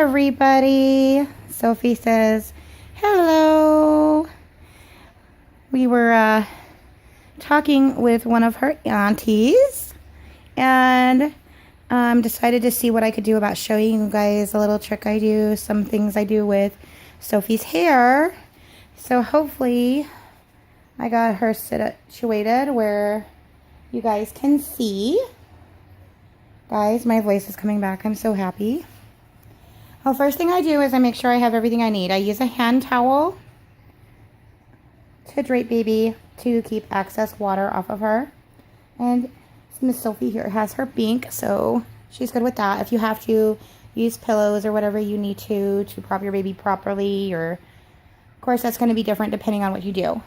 everybody. Sophie says, hello. We were talking with one of her aunties and decided to see what I could do about showing you guys a little trick I do, some things I do with Sophie's hair. So hopefully I got her situated where you guys can see. Guys, my voice is coming back. I'm so happy. Well, first thing I do is I make sure I have everything I need. I use a hand towel to drape baby to keep excess water off of her. And Miss Sophie here has her bink, so she's good with that. If you have to use pillows or whatever you need to prop your baby properly, or of course that's going to be different depending on what you do.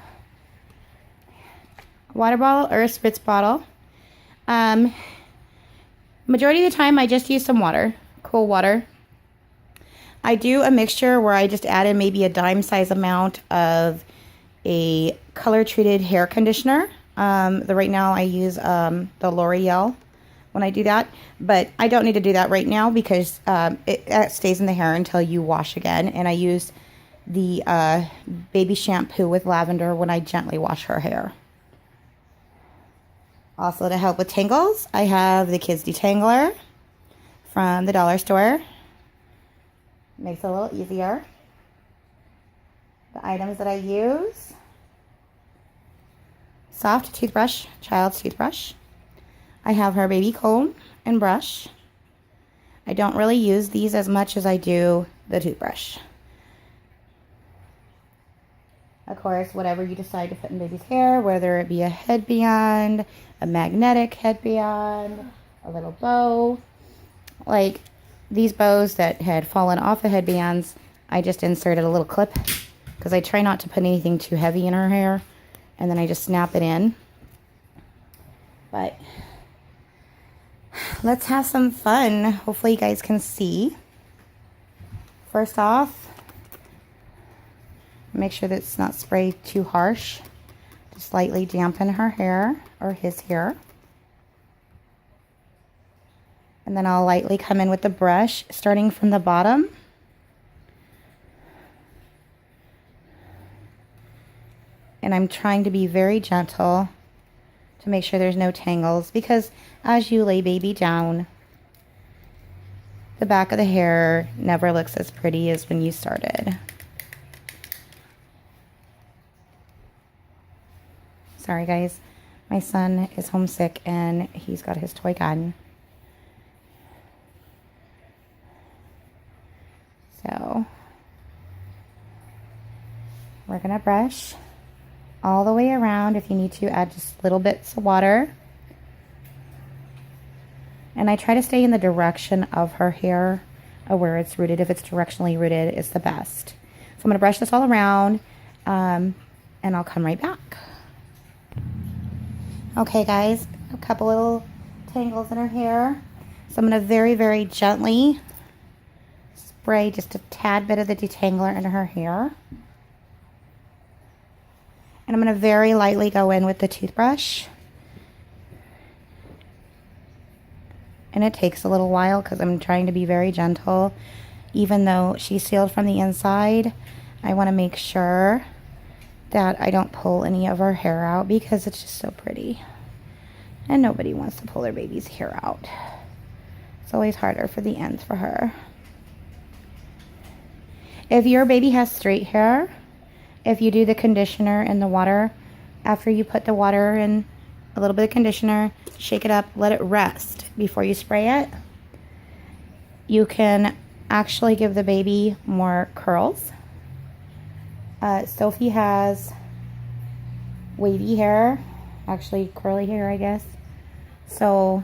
Water bottle or a spritz bottle. Majority of the time I just use some water, cool water. I do a mixture where I just add in maybe a dime size amount of a color treated hair conditioner. Right now I use the L'Oreal when I do that, but I don't need to do that right now because it stays in the hair until you wash again. And I use the baby shampoo with lavender when I gently wash her hair. Also, to help with tangles, I have the Kids Detangler from the dollar store. Makes it a little easier. The items that I use: soft toothbrush, child's toothbrush. I have her baby comb and brush. I don't really use these as much as I do the toothbrush. Of course, whatever you decide to put in baby's hair, whether it be a headband, a magnetic headband, a little bow. Like these bows that had fallen off the headbands, I just inserted a little clip because I try not to put anything too heavy in her hair, and then I just snap it in. But let's have some fun. Hopefully you guys can see. First off, make sure that it's not sprayed too harsh. Just lightly dampen her hair or his hair. And then I'll lightly come in with the brush, starting from the bottom. And I'm trying to be very gentle to make sure there's no tangles, because as you lay baby down, the back of the hair never looks as pretty as when you started. Sorry guys, my son is homesick and he's got his toy gun. So we're gonna brush all the way around. If you need to, add just little bits of water. And I try to stay in the direction of her hair, of where it's rooted. If it's directionally rooted, it's the best. So I'm gonna brush this all around, and I'll come right back. Okay guys, a couple little tangles in her hair. So I'm going to very, very gently spray just a tad bit of the detangler into her hair. And I'm going to very lightly go in with the toothbrush. And it takes a little while because I'm trying to be very gentle. Even though she's sealed from the inside, I want to make sure that I don't pull any of her hair out because it's just so pretty. And nobody wants to pull their baby's hair out. It's always harder for the ends for her. If your baby has straight hair, if you do the conditioner in the water, after you put the water in, a little bit of conditioner, shake it up, let it rest before you spray it, you can actually give the baby more curls. Sophie has wavy hair, actually curly hair, I guess. So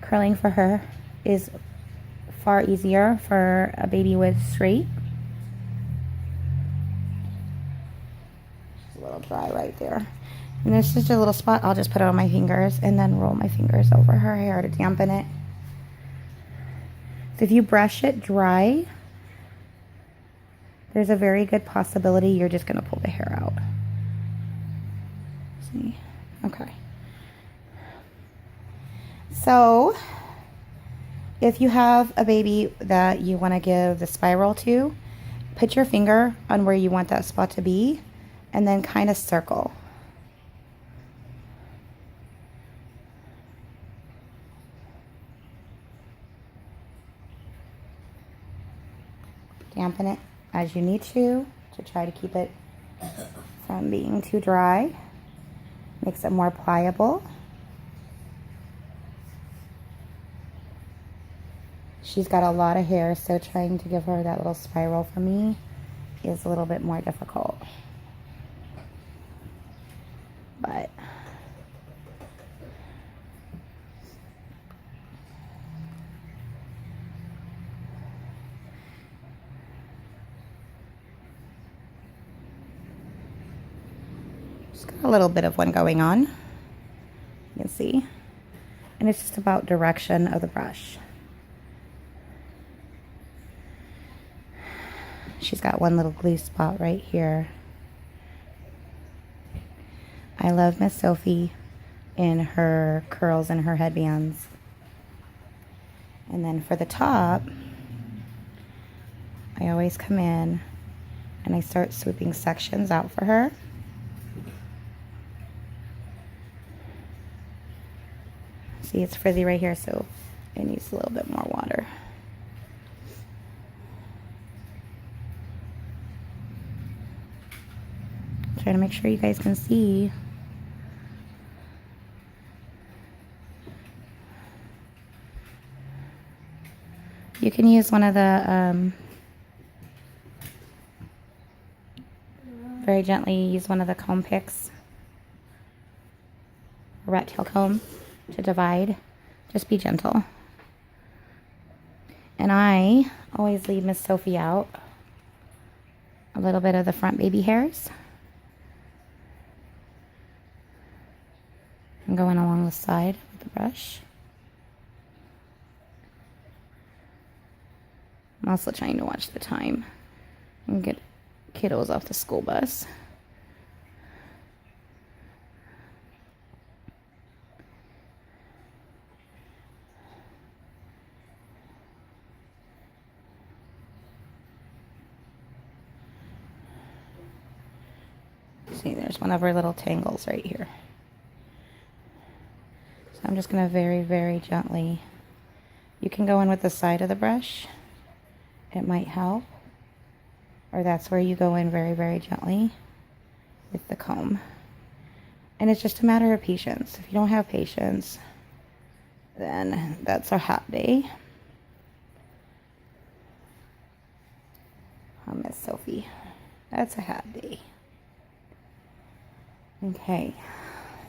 curling for her is far easier for a baby with straight. She's a little dry right there. And there's just a little spot. I'll just put it on my fingers and then roll my fingers over her hair to dampen it. So if you brush it dry, there's a very good possibility you're just going to pull the hair out. See? Okay. So If you have a baby that you want to give the spiral to, put your finger on where you want that spot to be and then kind of circle. Dampen it as you need to try to keep it from being too dry. Makes it more pliable. She's got a lot of hair, so trying to give her that little spiral for me is a little bit more difficult. But just got a little bit of one going on. You can see. And it's just about direction of the brush. She's got one little glue spot right here. I love Miss Sophie in her curls and her headbands. And then for the top, I always come in and I start swooping sections out for her. See, it's frizzy right here, so it needs a little bit more water. Trying to make sure you guys can see. You can use one of the, very gently use one of the comb picks, a rat tail comb, to divide. Just be gentle. And I always leave Miss Sophie out a little bit of the front baby hairs. I'm going along the side with the brush. I'm also trying to watch the time and get kiddos off the school bus. See, there's one of our little tangles right here. So I'm just going to very, very gently. You can go in with the side of the brush. It might help. Or that's where you go in very, very gently with the comb. And it's just a matter of patience. If you don't have patience, then that's a hot day. Oh, Miss Sophie. That's a hot day. Okay.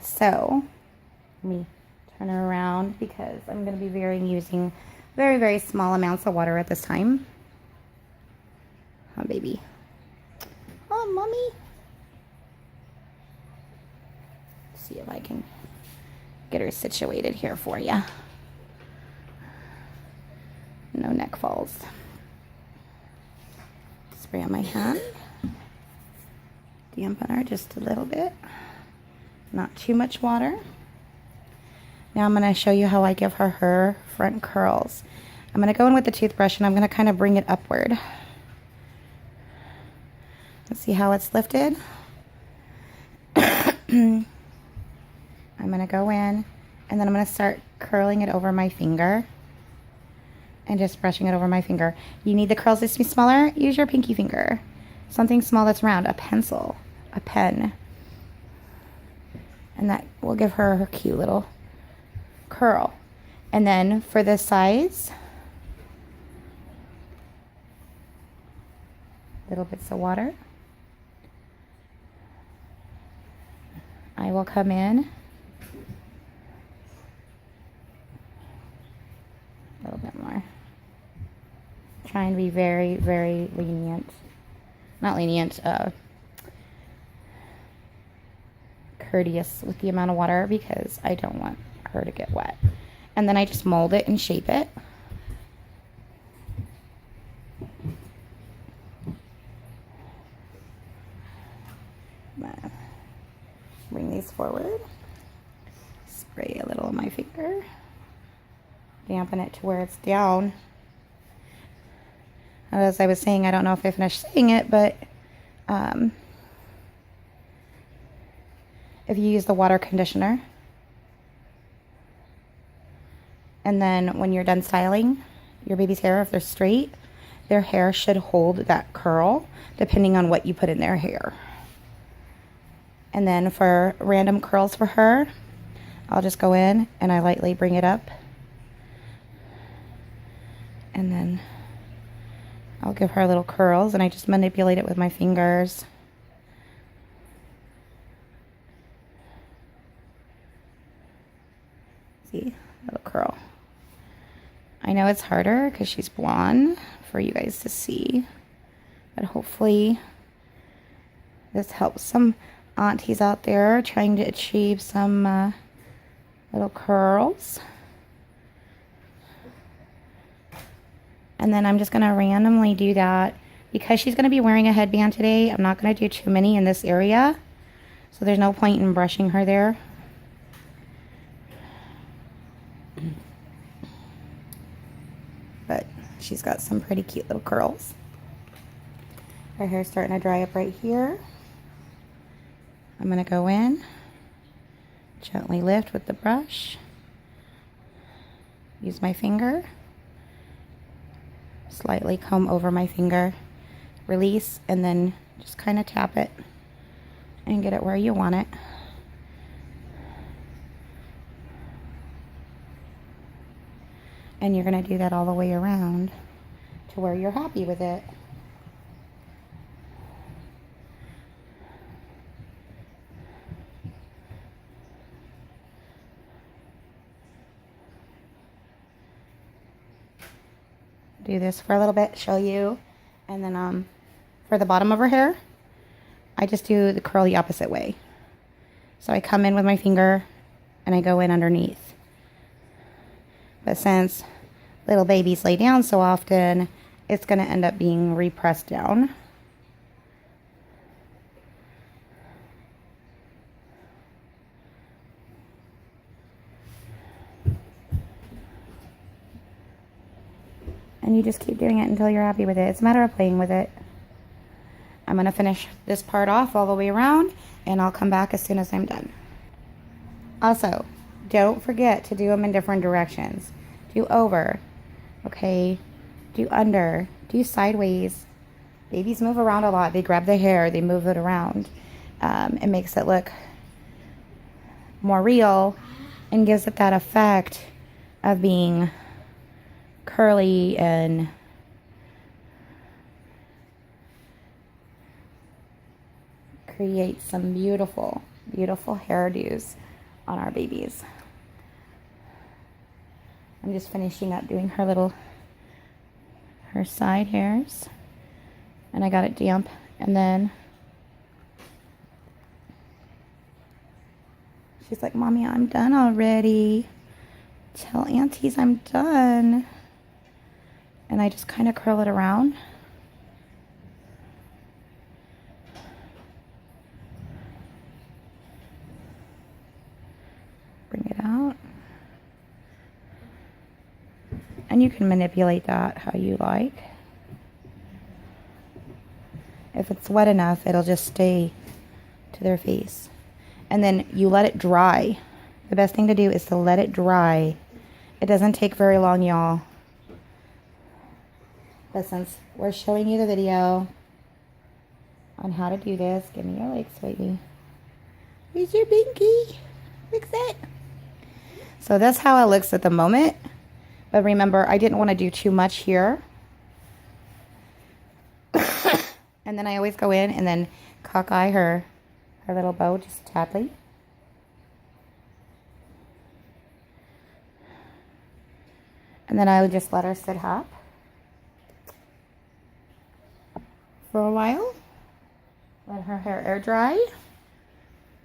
So, let me turn her around because I'm going to be using very, very small amounts of water at this time. Oh, baby. Oh, mommy. Let's see if I can get her situated here for you. No neck falls. Spray on my hand. Dampen her just a little bit. Not too much water. Now I'm going to show you how I give her front curls. I'm going to go in with the toothbrush and I'm going to kind of bring it upward. Let's see how it's lifted. I'm going to go in and then I'm going to start curling it over my finger and just brushing it over my finger. You need the curls to be smaller? Use your pinky finger. Something small that's round, a pencil, a pen. And that will give her her cute little curl. And then for the sides, little bits of water. I will come in a little bit more. Try and be very, very lenient. Not lenient, courteous with the amount of water because I don't want her to get wet. And then I just mold it and shape it. Bring these forward. Spray a little on my finger. dampen it to where it's down. As I was saying, I don't know if I finished saying it, but if you use the water conditioner, and then when you're done styling your baby's hair, if they're straight, their hair should hold that curl depending on what you put in their hair. And then for random curls for her, I'll just go in and I lightly bring it up, and then I'll give her little curls, and I just manipulate it with my fingers. See, little curl. I know it's harder because she's blonde for you guys to see, but hopefully this helps some aunties out there trying to achieve some little curls. And then I'm just going to randomly do that. Because she's going to be wearing a headband today, I'm not going to do too many in this area. So there's no point in brushing her there. But she's got some pretty cute little curls. Her hair's starting to dry up right here. I'm going to go in, gently lift with the brush, use my finger, slightly comb over my finger, release, and then just kind of tap it and get it where you want it. And you're going to do that all the way around to where you're happy with it. Do this for a little bit, show you, and then for the bottom of her hair, I just do the curl the opposite way. So I come in with my finger and I go in underneath. But since little babies lay down so often, it's going to end up being repressed down. And you just keep doing it until you're happy with it. It's a matter of playing with it. I'm going to finish this part off all the way around, and I'll come back as soon as I'm done. Also, don't forget to do them in different directions. Do over, okay? Do under, do sideways. Babies move around a lot. They grab the hair, they move it around. It makes it look more real and gives it that effect of being curly and create some beautiful, beautiful hairdos on our babies. I'm just finishing up doing her side hairs, and I got it damp, and then she's like, "Mommy, I'm done already. Tell aunties I'm done." And I just kind of curl it around. Bring it out. And you can manipulate that how you like. If it's wet enough, it'll just stay to their face. And then you let it dry. The best thing to do is to let it dry. It doesn't take very long, y'all. But since we're showing you the video on how to do this, give me your legs, sweetie. Here's your binky. Fix it. So that's how it looks at the moment. But remember, I didn't want to do too much here. And then I always go in and then cockeye her little bow just tadly. And then I would just let her sit up for a while. Let her hair air dry.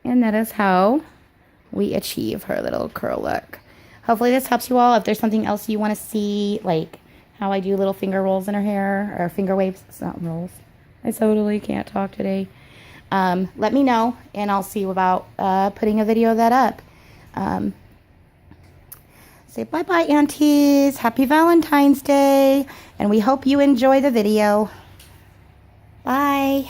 And that is how we achieve her little curl look. Hopefully this helps you all. If there's something else you want to see, like how I do little finger rolls in her hair, or finger waves, it's not rolls. I totally can't talk today. Let me know, and I'll see about putting a video of that up. Say bye-bye, aunties. Happy Valentine's Day. And we hope you enjoy the video. Bye.